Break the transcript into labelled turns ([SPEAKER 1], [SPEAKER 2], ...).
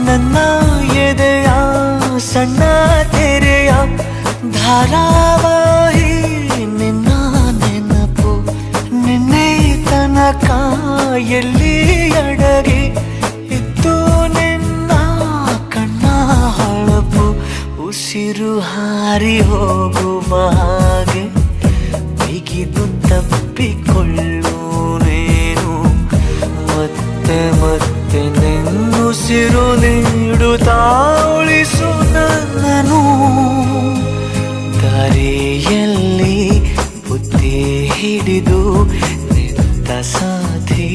[SPEAKER 1] ನನ್ನ ಎದೆಯ ಸಣ್ಣ ತೆರೆಯ ಧಾರಾವಾಹಿ ನಿನ್ನ ನೆನಪು ನಿನ್ನೆ ತನಕ ಎಲ್ಲಿ ಅಡಗಿ ಇತ್ತು ನಿನ್ನ ಕಣ್ಣ ಹೊಳಪು ಉಸಿರು ಹಾರಿ ಹೋಗುವ ಹಾಗೆ ಬಿಗಿದು ತಪ್ಪಿಕೊಳ್ಳು ನೀನು ಮತ್ತೆ ಮತ್ತೆ ನೆನ್ನುಸಿರು ನೀಡುತ್ತಾ ಉಳಿಸು ನನ್ನನು ದಾರಿಯಲ್ಲಿ ಬುದ್ಧಿ ಹಿಡಿದು ನಿಂತ ಸಾಧಿ